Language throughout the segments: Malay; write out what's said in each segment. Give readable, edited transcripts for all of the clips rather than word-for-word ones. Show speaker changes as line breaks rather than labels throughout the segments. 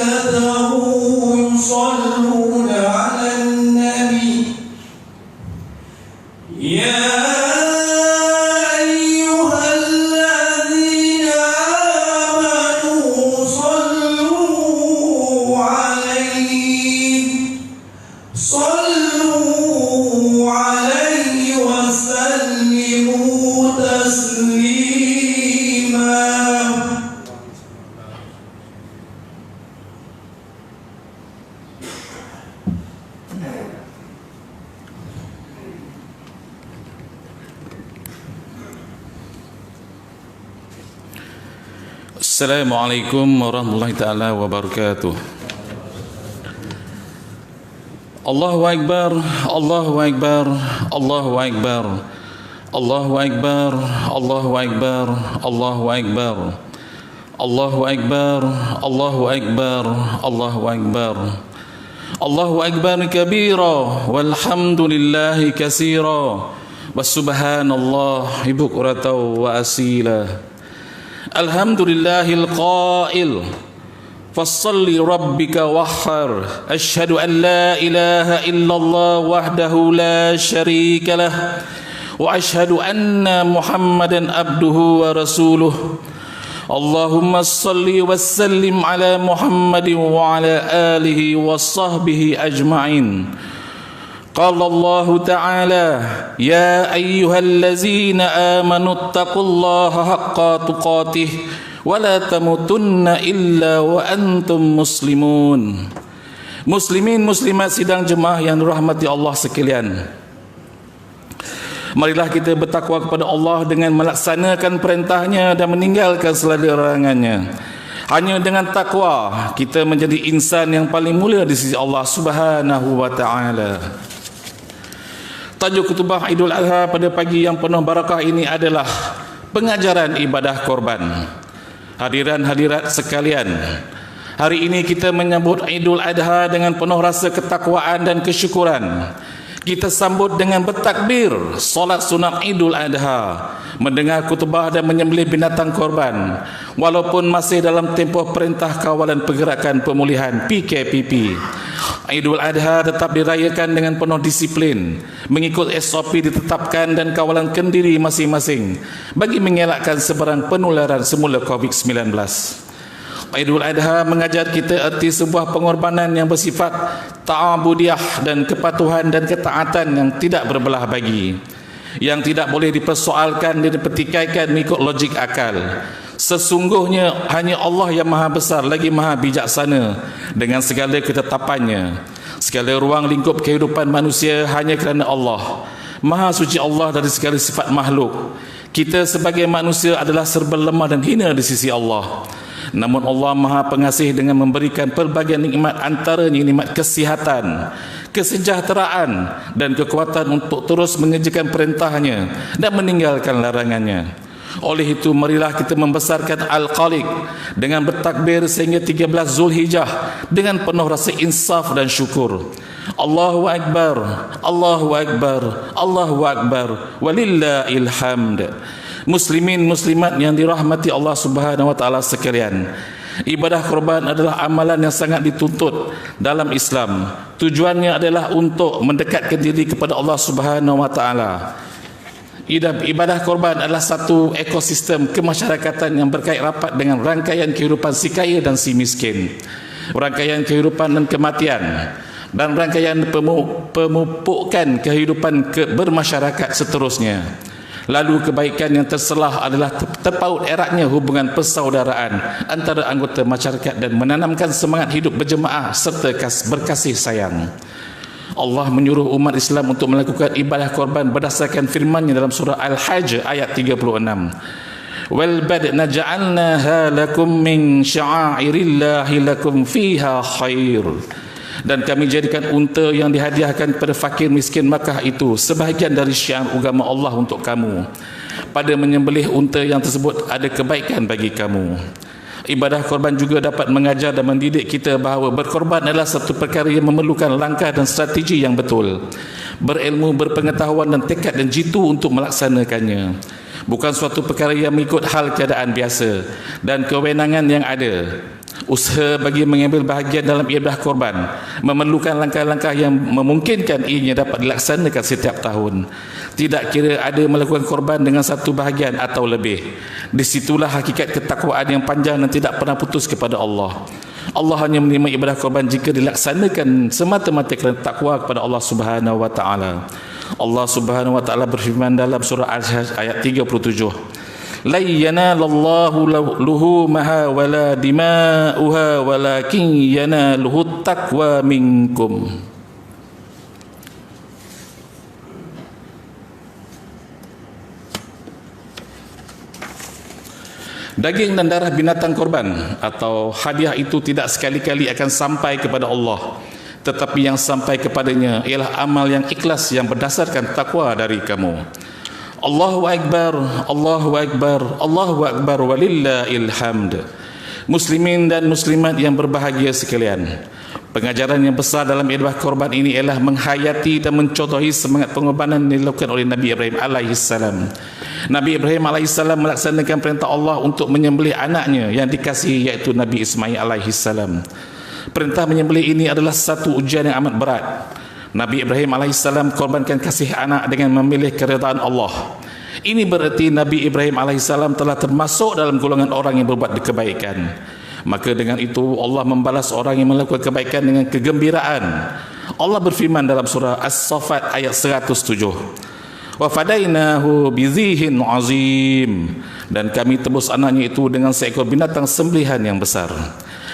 وملائكته يصلون على النبي يا أيها الذين آمنوا صلوا عليه وسلموا تسليما.
Assalamualaikum warahmatullahi taala wabarakatuh. Allahu akbar, Allahu akbar, Allahu akbar, Allahu akbar, Allahu akbar, Allahu akbar, Allahu akbar, Allahu akbar, Allahu akbar, Allahu akbar kabira walhamdulillahi katsira wasubhanallahi bukratan wa asila. Alhamdulillahil qail fassalli rabbika wahhar asyhadu an la ilaha illallah wahdahu la syarika lah wa asyhadu anna muhammadan abduhu wa rasuluh. Allahumma salli wa sallim ala muhammadin wa ala alihi wa sahbihi ajma'in. Qala Allah Ta'ala ya ayyuhallazina amanu taqullaha haqqa tuqatih wa la tamutunna illa wa antum muslimun. Muslimin muslimat sidang jemaah yang dirahmati Allah sekalian, marilah kita bertakwa kepada Allah dengan melaksanakan perintahnya dan meninggalkan segala larangannya. Hanya dengan takwa kita menjadi insan yang paling mulia di sisi Allah Subhanahu wa Ta'ala. Tajuk khutbah Idul Adha pada pagi yang penuh barakah ini adalah pengajaran ibadah korban. Hadiran hadirat sekalian, hari ini kita menyambut Idul Adha dengan penuh rasa ketakwaan dan kesyukuran. Kita sambut dengan bertakbir solat sunat Idul Adha, mendengar khutbah dan menyembelih binatang korban, walaupun masih dalam tempoh perintah kawalan pergerakan pemulihan PKPP. Idul Adha tetap dirayakan dengan penuh disiplin, mengikut SOP ditetapkan dan kawalan kendiri masing-masing bagi mengelakkan sebarang penularan semula COVID-19. Idul Adha mengajar kita erti sebuah pengorbanan yang bersifat ta'abudiyah dan kepatuhan dan ketaatan yang tidak berbelah bagi, yang tidak boleh dipersoalkan dan dipertikaikan mengikut logik akal. Sesungguhnya hanya Allah yang maha besar lagi maha bijaksana dengan segala ketetapannya. Segala ruang lingkup kehidupan manusia hanya kerana Allah. Maha suci Allah dari segala sifat makhluk. Kita sebagai manusia adalah serba lemah dan hina di sisi Allah. Namun Allah maha pengasih dengan memberikan pelbagai nikmat, antaranya nikmat kesihatan, kesejahteraan dan kekuatan untuk terus mengerjakan perintahnya dan meninggalkan larangannya. Oleh itu marilah kita membesarkan Al-Khaliq dengan bertakbir sehingga 13 Zulhijjah dengan penuh rasa insaf dan syukur. Allahu Akbar, Allahu Akbar, Allahu Akbar, walillahil hamd. Muslimin muslimat yang dirahmati Allah Subhanahu wa taala sekalian, ibadah korban adalah amalan yang sangat dituntut dalam Islam. Tujuannya adalah untuk mendekatkan diri kepada Allah Subhanahu wa taala. Ibadah korban adalah satu ekosistem kemasyarakatan yang berkait rapat dengan rangkaian kehidupan si kaya dan si miskin, rangkaian kehidupan dan kematian, dan rangkaian pemupukan kehidupan bermasyarakat seterusnya. Lalu kebaikan yang terselah adalah terpaut eratnya hubungan persaudaraan antara anggota masyarakat dan menanamkan semangat hidup berjemaah serta berkasih sayang. Allah menyuruh umat Islam untuk melakukan ibadah korban berdasarkan firman-Nya dalam surah Al-Hajj ayat 36. Wal badna ja'alnaha lakum min sya'airillahi lakum fiha khair. Dan kami jadikan unta yang dihadiahkan kepada fakir miskin Makkah itu sebahagian dari syiar agama Allah untuk kamu. Pada menyembelih unta yang tersebut ada kebaikan bagi kamu. Ibadah korban juga dapat mengajar dan mendidik kita bahawa berkorban adalah satu perkara yang memerlukan langkah dan strategi yang betul, berilmu, berpengetahuan dan tekad dan jitu untuk melaksanakannya. Bukan suatu perkara yang mengikut hal keadaan biasa dan kewenangan yang ada. Usaha bagi mengambil bahagian dalam ibadah korban memerlukan langkah-langkah yang memungkinkan ianya dapat dilaksanakan setiap tahun. Tidak kira ada melakukan korban dengan satu bahagian atau lebih. Disitulah hakikat ketakwaan yang panjang dan tidak pernah putus kepada Allah. Allah hanya menerima ibadah korban jika dilaksanakan semata-mata kerana takwa kepada Allah Subhanahu wa taala. Allah Subhanahu wa taala berfirman dalam surah Al-Hajj ayat 37. La yanalallahu luhumaha wala dima'uha walakin yanaluhu taqwa minkum. Daging dan darah binatang korban atau hadiah itu tidak sekali-kali akan sampai kepada Allah, tetapi yang sampai kepadanya ialah amal yang ikhlas yang berdasarkan takwa dari kamu. Allahu Akbar, Allahu Akbar, Allahu Akbar walillahil hamd. Muslimin dan muslimat yang berbahagia sekalian, pengajaran yang besar dalam ibadah korban ini ialah menghayati dan mencontohi semangat pengorbanan yang dilakukan oleh Nabi Ibrahim alaihissalam. Nabi Ibrahim alaihissalam melaksanakan perintah Allah untuk menyembelih anaknya yang dikasihi, iaitu Nabi Ismail alaihissalam. Perintah menyembelih ini adalah satu ujian yang amat berat. Nabi Ibrahim alaihissalam korbankan kasih anak dengan memilih keredaan Allah. Ini bererti Nabi Ibrahim alaihissalam telah termasuk dalam golongan orang yang berbuat kebaikan. Maka dengan itu Allah membalas orang yang melakukan kebaikan dengan kegembiraan. Allah berfirman dalam surah As-Saffat ayat 107. Wa fadainahu bizihin azim, dan kami tebus anaknya itu dengan seekor binatang sembelihan yang besar.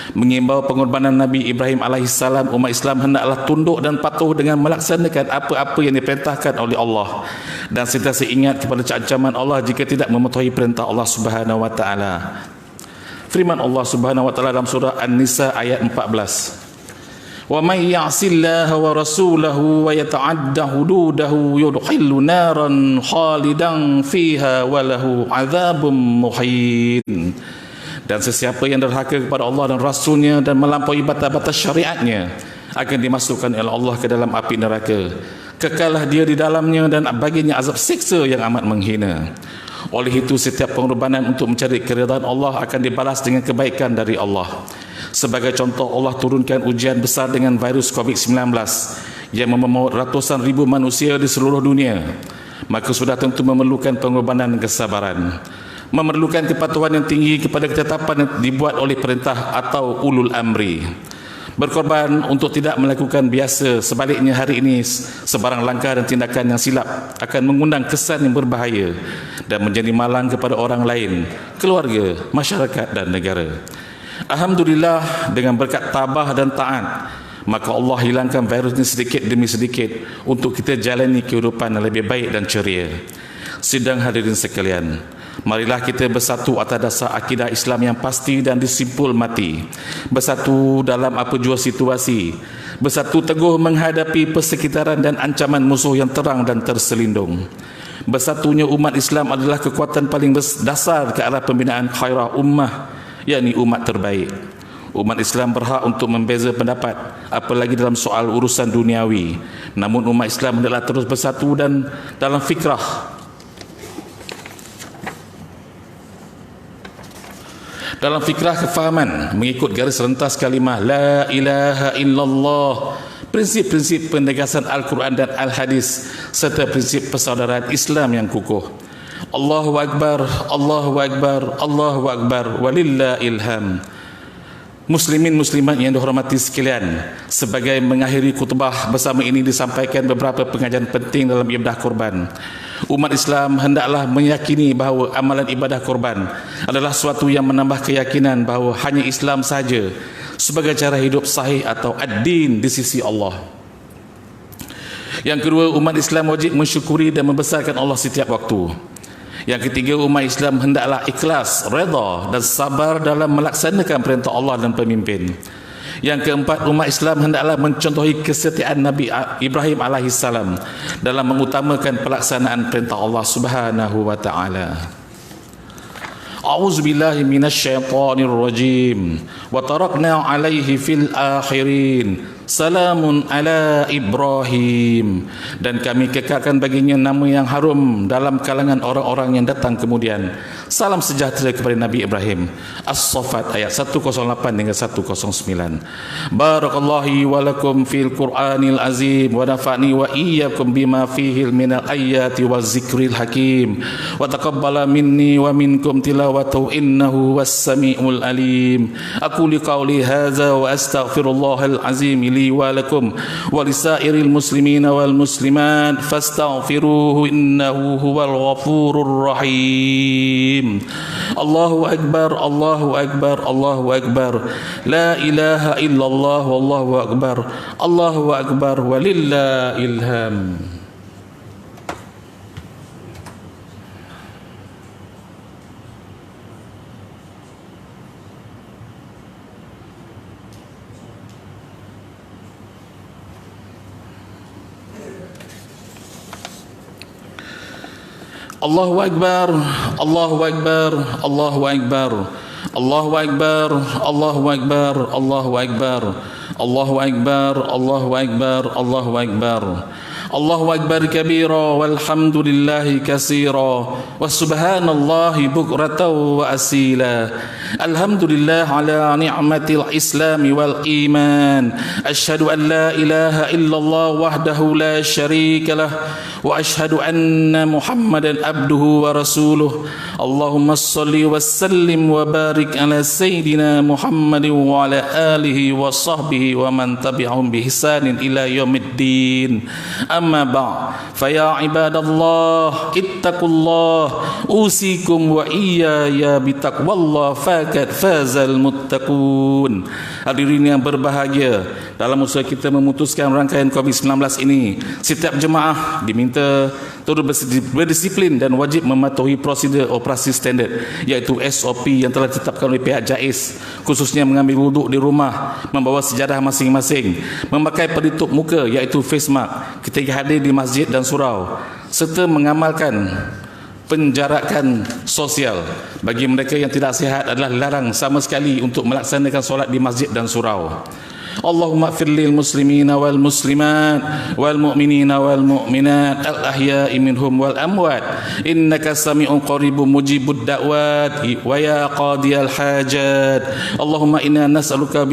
Mengimbau pengorbanan Nabi Ibrahim alaihissalam, umat Islam hendaklah tunduk dan patuh dengan melaksanakan apa-apa yang diperintahkan oleh Allah dan sentiasa ingat kepada ancaman Allah jika tidak mematuhi perintah Allah Subhanahu wa taala. Firman Allah Subhanahu wa taala dalam surah An-Nisa ayat 14. Wa may ya'sillaha wa rasulahu wa yata'adda hududahu yudkhilhu naran khalidan fiha wa lahu 'adzabun muhin. Dan sesiapa yang derhaka kepada Allah dan Rasulnya dan melampaui batas-batas syariatnya akan dimasukkan oleh Allah ke dalam api neraka. Kekallah dia di dalamnya dan baginya azab siksa yang amat menghina. Oleh itu setiap pengorbanan untuk mencari keridhaan Allah akan dibalas dengan kebaikan dari Allah. Sebagai contoh, Allah turunkan ujian besar dengan virus COVID-19 yang membawa ratusan ribu manusia di seluruh dunia. Maka sudah tentu memerlukan pengorbanan dan kesabaran, memerlukan kepatuhan yang tinggi kepada ketetapan yang dibuat oleh perintah atau ulul amri. Berkorban untuk tidak melakukan biasa. Sebaliknya hari ini sebarang langkah dan tindakan yang silap akan mengundang kesan yang berbahaya dan menjadi malang kepada orang lain, keluarga, masyarakat dan negara. Alhamdulillah, dengan berkat tabah dan taat, maka Allah hilangkan virus ini sedikit demi sedikit untuk kita jalani kehidupan yang lebih baik dan ceria. Sidang hadirin sekalian, marilah kita bersatu atas dasar akidah Islam yang pasti dan disimpul mati. Bersatu dalam apa jua situasi. Bersatu teguh menghadapi persekitaran dan ancaman musuh yang terang dan terselindung. Bersatunya umat Islam adalah kekuatan paling dasar ke arah pembinaan khairah ummah, yakni umat terbaik. Umat Islam berhak untuk membeza pendapat, apalagi dalam soal urusan duniawi. Namun umat Islam hendaklah terus bersatu dan dalam fikrah, dalam fikrah kefahaman, mengikut garis rentas kalimah La ilaha illallah, prinsip-prinsip penegasan Al-Quran dan Al-Hadis, serta prinsip persaudaraan Islam yang kukuh. Allahu Akbar, Allahu Akbar, Allahu Akbar, walillahil hamd. Muslimin muslimat yang dihormati sekalian, sebagai mengakhiri khutbah bersama ini disampaikan beberapa pengajaran penting dalam ibadah korban. Umat Islam hendaklah meyakini bahawa amalan ibadah korban adalah suatu yang menambah keyakinan bahawa hanya Islam sahaja sebagai cara hidup sahih atau ad-din di sisi Allah. Yang kedua, umat Islam wajib mensyukuri dan membesarkan Allah setiap waktu. Yang ketiga, umat Islam hendaklah ikhlas, redha dan sabar dalam melaksanakan perintah Allah dan pemimpin. Yang keempat, umat Islam hendaklah mencontohi kesetiaan Nabi Ibrahim alaihissalam dalam mengutamakan pelaksanaan perintah Allah Subhanahu wa taala. A'udzubillahi minasyaitonir rajim. Wa tarakna 'alaihi fil akhirin. Salamun ala Ibrahim. Dan kami kekalkan baginya nama yang harum dalam kalangan orang-orang yang datang kemudian. Salam sejahtera kepada Nabi Ibrahim. As-Saffat ayat 108 hingga 109. Barakallahu wa lakum fil Qur'anil azim wa nafa'ni wa iyyakum bima fihi minal ayati waz zikril hakim wa taqabbala minni wa minkum tilawatahu innahu was-sami'ul alim. Aku liqauli hadza wa astaghfirullahal azim li wa lakum wa lisairil muslimina wal muslimat fastaghfiruhu innahu huwal ghafurur rahim. Allahu akbar, Allahu akbar, Allahu akbar. La ilaha illallah wallahu akbar. Allahu akbar walillahil hamd. Allahu akbar, Allahu akbar, Allahu akbar. Allahu akbar, Allahu akbar, Allahu akbar. Allahu akbar, Allahu akbar, Allahu akbar. Allahu akbar kabira walhamdulillahi katsira wa subhanallahi bukratan wa asila. Alhamdulillah ala ni'matil islam wal iman. Asyhadu an la ilaha illallah wahdahu la syarika lah wa asyhadu anna Muhammadan abduhu wa rasuluh. Allahumma shalli wa sallim wa barik ala sayyidina Muhammadin wa ala alihi wa sahbihi wa man tabi'ahum bi ihsanin ila yaumiddin. Amma ba'd, fa ya ibadallah ittaqullah usikum wa iyaya bitaqwallah faqad fazal muttaqun. Hadirin yang berbahagia, dalam usaha kita memutuskan rangkaian COVID-19 ini, setiap jemaah diminta turut berdisiplin dan wajib mematuhi prosedur operasi standard, iaitu SOP yang telah ditetapkan oleh pihak JAIS, khususnya mengambil wuduk di rumah, membawa sejadah masing-masing, memakai pelitup muka iaitu face mask ketika hadir di masjid dan surau, serta mengamalkan penjarakan sosial. Bagi mereka yang tidak sihat adalah larang sama sekali untuk melaksanakan solat di masjid dan surau. Allahumma ighfir lil muslimina wal muslimat wal mu'minina wal mu'minat al ahya'i minhum wal amwat innaka sami'un qaribun mujibud da'wat wa ya qadiyal hajat. Allahumma inna nas'aluka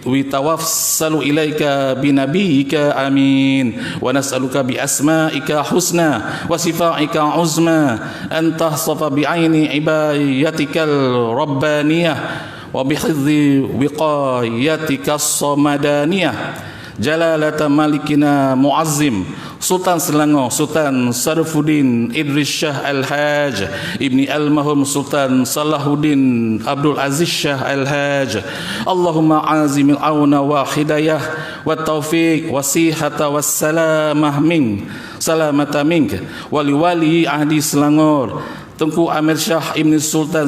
bitawassalu ilaika binabiyyika amin wa nas'aluka bi asma'ika husna wa sifaika uzma an tahsafa bi aini ibadatikal rabbaniyah wa bihidzi wiqayatika as-samadaniyah jalalata malikina muazzim Sultan Selangor Sultan Sarifuddin Idris Shah Al-Haj Ibni Al-Mahum Sultan Salahuddin Abdul Aziz Shah Al-Haj. Allahumma azimil auna wa hidayah wa taufiq wa sihata wa salamah salamata mink wali wali ahdi Selangor Tengku Amir Shah Ibni Sultan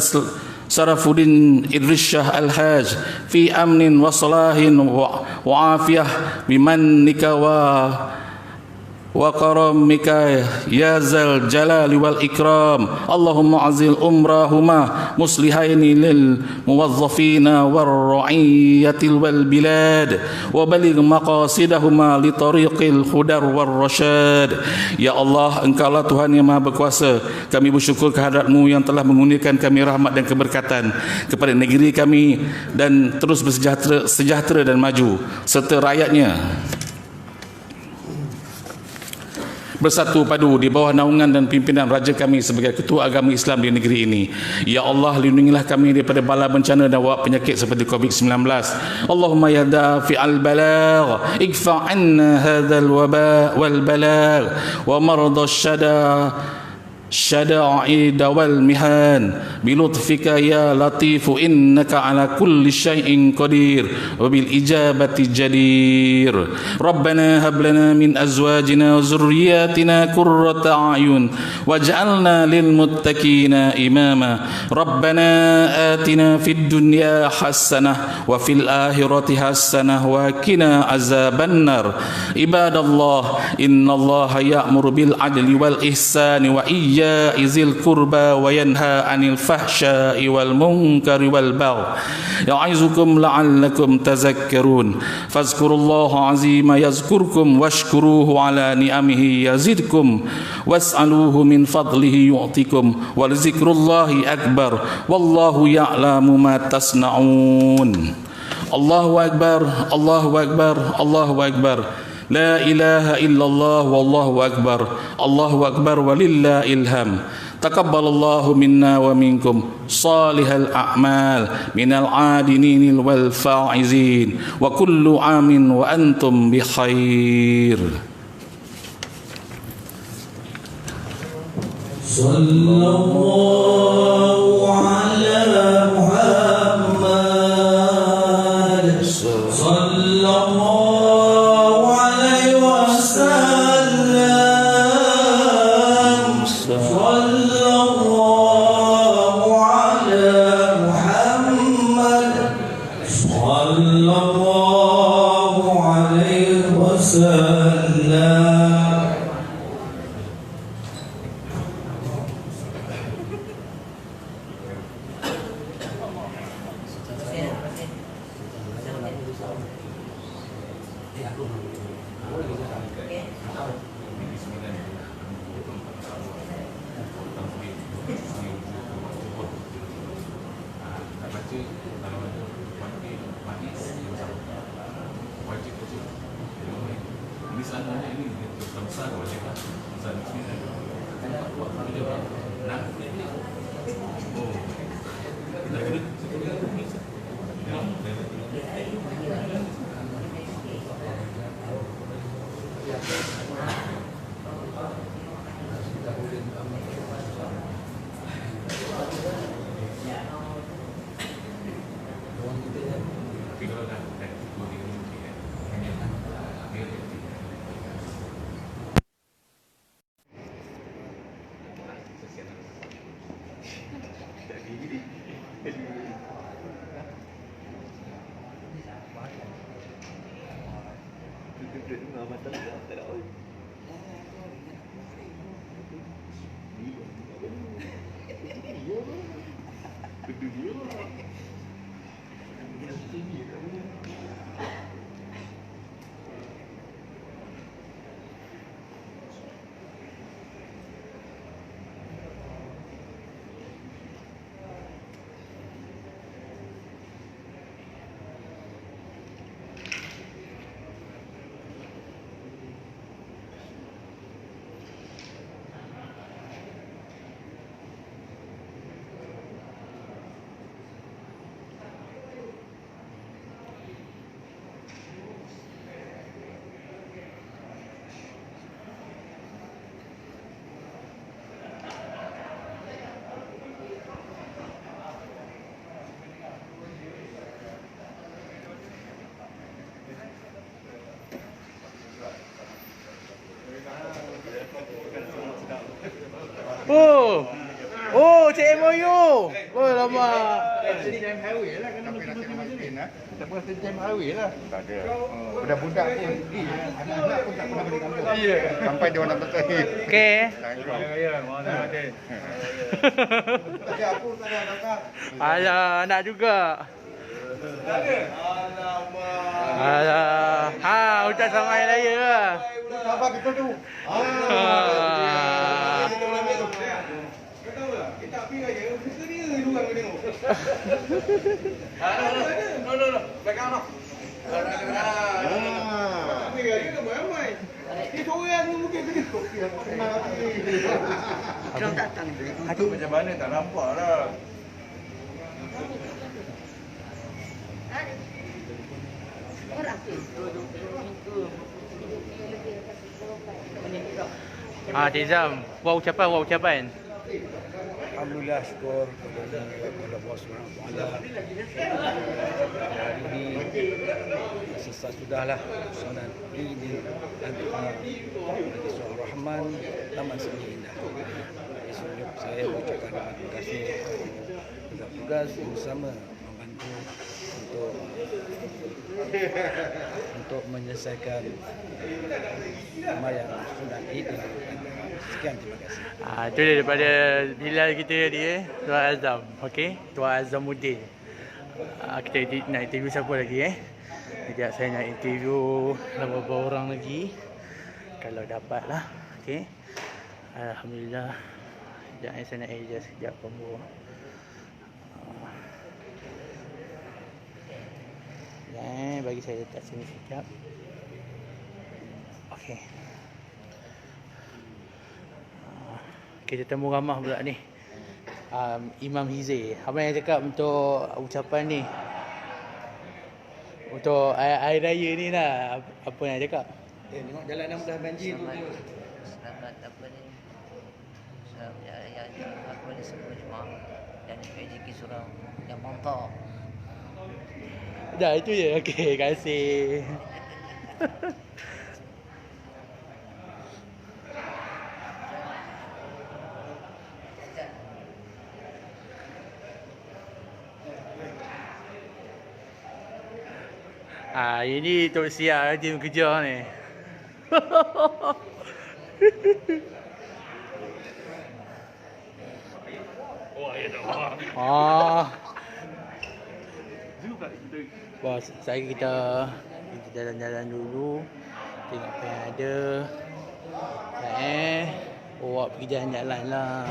Sarifuddin Idris Shah Al-Haj fi amnin wa salahin wa afiyah bimannika wa karamika ya zal jalali wal ikram. Allahumma azil umrahuma muslihaini lil muwazzafina war ra'iyatil wal bilad wa baligh maqasidahuma li tariqil hudar war rasyad. Ya Allah, Engkaulah Tuhan yang Maha Berkuasa. Kami bersyukur kehadrat-Mu yang telah mengurniakan kami rahmat dan keberkatan kepada negeri kami dan terus sejahtera dan maju serta rakyatnya bersatu padu di bawah naungan dan pimpinan raja kami sebagai ketua agama Islam di negeri ini. Ya Allah, lindungilah kami daripada bala bencana dan wabak penyakit seperti COVID-19. Allahumma ya dafi'al balagh igfa' anna hadzal waba wal balagh wa marada syada'id wal mihan bilutfika ya latifu innaka ala kulli syai'in qadir wa bil ijabati jadir. Rabbana hab lana min azwajina wa zurriyyatina qurrata a'yun waj'alna lil muttaqina imama. Rabbana atina fid dunya hasanah wa fil akhirati hasanah wa qina azabannar. Ibadallah, innallaha ya'muru bil adli wal ihsani wa iyya'i zil qurba wa yanha 'anil الفحشاء والمنكر والبغي يعظكم لعلكم تذكرون فاذكروا الله عظيم يذكركم واشكروه على نعمه يزدكم واسألوه من فضله يعطكم ولذكر الله أكبر والله يعلم ما تصنعون الله أكبر الله أكبر الله أكبر لا إله إلا الله والله أكبر الله أكبر ولله الحمد تقبل الله منا ومنكم صالح الأعمال من العادلين والفائزين وكل عام وأنتم بخير
صلى الله على محمد صلى الله عليه وسلم صلى الله على محمد صلى الله عليه وسلم.
Oh, oh, cik MOU. Oh, lama. Jam highway lah kan. Tapi nak tengok sini nah. Tak pernah jam highway lah. Tak ada. Budak-budak pun, anak-anak pun tak pernah balik kampung. Iya. Sampai dia orang betul ni. Okey. Ya, mana ada. Tapi aku tak ada kakak. Alah, anak juga. Ada. Alamak. Alah. Ha, ucap selamat hari raya lah. Apa kita tu? Kita pergi raya, kita ni orang ni tengok. No. Belakang noh. Pergi raya dah ramai. Ni seorang ni mungkin pergi. Jangan datang. Aduh macam mana tak nampak lah. Cik Zam, buat ucapan.
Alhamdulillah, syukur kepada Allah SWT. Hari ini selesai sudahlah solat Idul Adha bagi seorang Rahman Taman Seni Indah. Saya ucapkan terima kasih kepada tugas bersama membantu untuk untuk menyelesaikan sembahyang sunat Id. Sekian, terima kasih.
Itu dia daripada Bilal kita tadi Tuan Azam. Okey, Tuan Azamuddin. Kita nak interview siapa lagi Sekejap saya nak interview beberapa orang lagi. Kalau dapat lah. Okey. Alhamdulillah. Sekejap saya nak adjust sekejap combo. Bagi saya letak sini sekejap. Okey. Kita temu ramah pula ni. Imam Hizir. Apa yang cakap untuk ucapan ni? Untuk air raya ni lah. Apa yang cakap?
Tengok jalan 16 banjir tu.
Selamat apa ni? Selamat apa ni semua jemaah dan rezeki surau yang mantap.
Dah itu je. Okey, terima kasih. Ini Tok Sia tim kerja ni. Bos, kita jalan-jalan dulu. Tengok apa yang ada. Awak pergi jalan-jalan lah.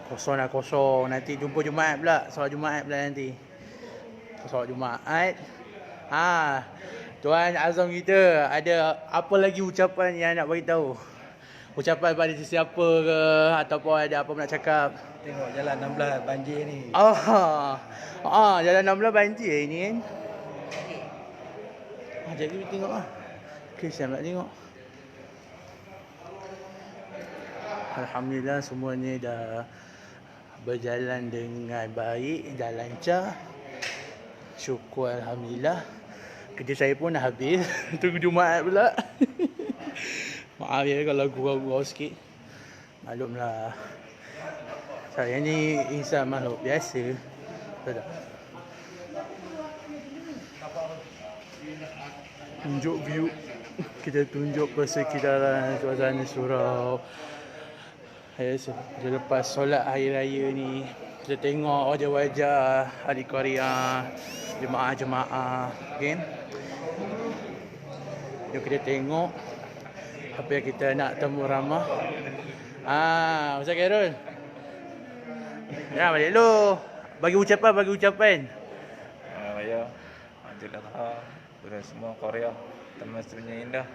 Kosong dah kosong. Nanti jumpa Jumaat pula. Solat Jumaat pula nanti. Solat Jumaat. Tuan Azam kita ada apa lagi ucapan yang nak bagi tahu? Ucapan pada sesiapa ke ataupun ada apa nak cakap?
Tengok jalan 16 banjir ni.
Jalan 16 banjir ni kan. Jap kita tengok lah. Okay, saya nak tengok. Alhamdulillah semuanya dah berjalan dengan baik, dah lancar. Syukur Alhamdulillah. Kerja saya pun dah habis. Tunggu Jumaat pula. Maaf ya kalau gurau-gurau sikit. Maklumlah. Saya ni insan makhluk biasa. Betul tak? Tunjuk view. Kita tunjuk persekitaran suasana surau. Selepas solat hari raya ni, kita tengok wajah-wajah ahli Korea, jemaah-jemaah, okay? Jom kita tengok apa yang kita nak temu ramah. Ustaz Khairul. Ya, balik dulu. Bagi ucapan.
Raya Adil Adha kepada semua Korea, termasuknya indah.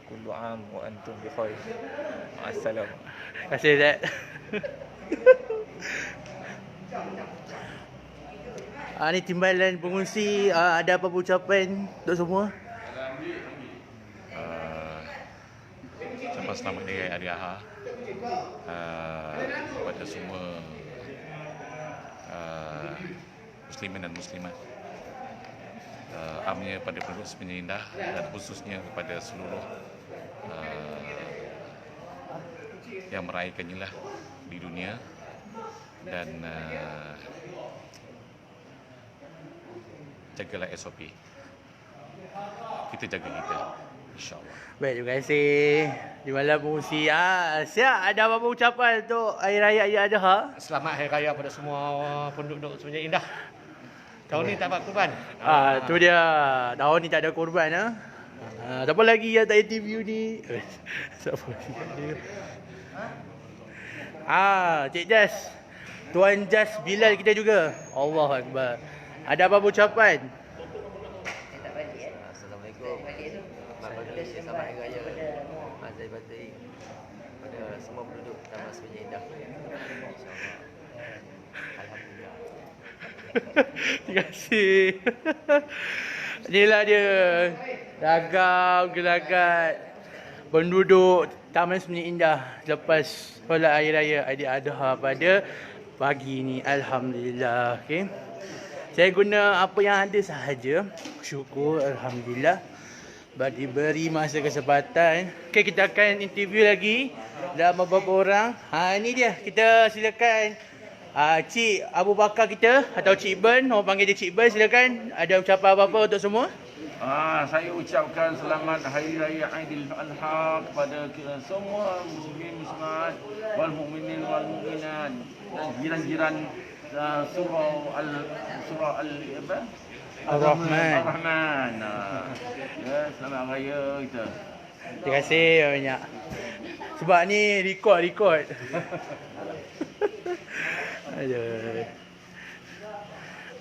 Kullu am wa antum bi khair. Assalam.
Terima kasih Zat. Ni timbalan pengungsi, ada apa ucapan untuk semua?
Ucapan selamat hari Adil Adha kepada semua muslimin dan muslimat. Amnya pada penduduk Semenanjung Indah dan khususnya kepada seluruh yang merayakannya lah di dunia, dan jagalah SOP, kita jaga kita, insyaAllah.
Baik, terima kasih. Di malam pengungsi. Siap, ada apa-apa ucapan untuk Hari Raya Idul Adha?
Selamat Hari Raya pada semua penduduk Semenanjung Indah. Tahun ni tak dapat kurban.
Tu dia. Tahun ni tak ada korban. Siapa lagi yang tak interview ni? Siapa lagi? Cik Jas. Tuan Jas Bilal kita juga. Allah Akbar. Ada apa-apa ucapan?
Assalamualaikum. Selamat Hari Raya Azai Batik pada semua penduduk Taman Semenanjung Indah. InsyaAllah. Alhamdulillah.
Terima kasih. Inilah dia ragam gelagat penduduk Taman Semenanjung Indah lepas solat Hari Raya Aidil Adha pada pagi ni. Alhamdulillah. Okay. Saya guna apa yang ada sahaja. Syukur Alhamdulillah. Diberi masa kesempatan. Okay, kita akan interview lagi dalam beberapa orang. Ini dia. Kita silakan Cik Abu Bakar kita atau Cik Ben, orang panggil dia Cik Ben, silakan ada ucapan apa-apa untuk semua?
Saya ucapkan selamat Hari Raya Aidil Adha kepada kita semua muslimin muslimat wal mukminin wal mukminat dan jiran-jiran surah
Ar-Rahman.
Ar-Rahman. Ya, selamat raya kita.
Terima kasih banyak. Sebab ni record. Aduh.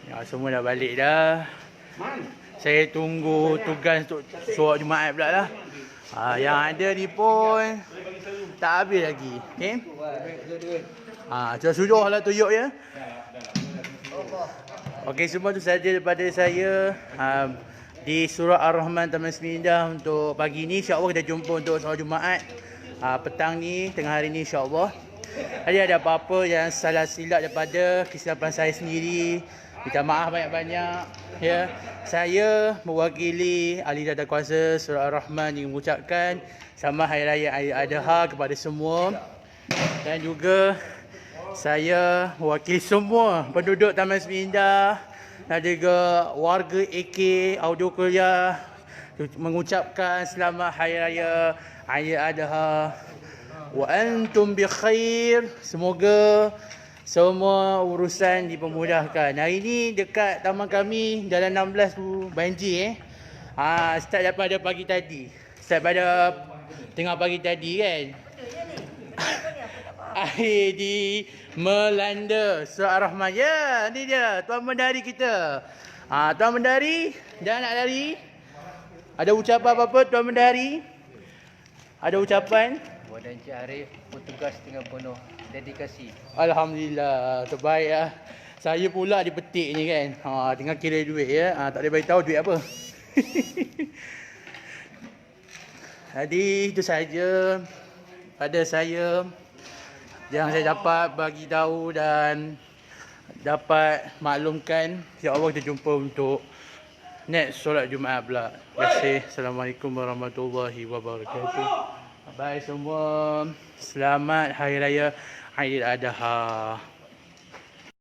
Ya, semua dah balik dah. Saya tunggu tugas untuk solat Jumaat pula lah. Yang ada ni pun tak habis lagi. Okay? Sudah lah tuyuk ya. Okey, semua tu saja daripada saya di surah Ar-Rahman Taman Semindah untuk pagi ni. InsyaAllah kita jumpa untuk solat Jumaat petang ni, tengah hari ni insyaAllah. Jadi ada apa-apa yang salah silap daripada kesilapan saya sendiri, minta maaf banyak-banyak ya. Saya mewakili ahli tata kuasa surah Ar-Rahman yang mengucapkan selamat Hari Raya Aidil Adha kepada semua. Dan juga saya mewakili semua penduduk Taman Semindah dan juga warga AK Audio Kuliah mengucapkan selamat Hari Raya Aidil Adha wa antum bi khair. Semoga semua urusan dipermudahkan. Hari ni dekat taman kami Jalan 16 tu banjir start daripada pagi tadi. Start pada tengah pagi tadi kan. Air di melanda surah Ar-Rahman. Ya, ni dia Tuan Bendahari kita. Tuan Bendahari dah nak lari. Ada ucapan apa-apa Tuan Bendahari? Ada ucapan?
Buat Encik Arif, petugas tengah penuh dedikasi.
Alhamdulillah, terbaik lah. Saya pula dipetik ni kan. Tengah kira duit ya. Tak boleh beritahu duit apa. Jadi itu saja pada saya yang saya dapat bagi tahu dan dapat maklumkan. InsyaAllah kita jumpa untuk next solat Jumaat pula. Terima kasih. Assalamualaikum warahmatullahi wabarakatuh. Bye semua. Selamat Hari Raya Aidil Adha.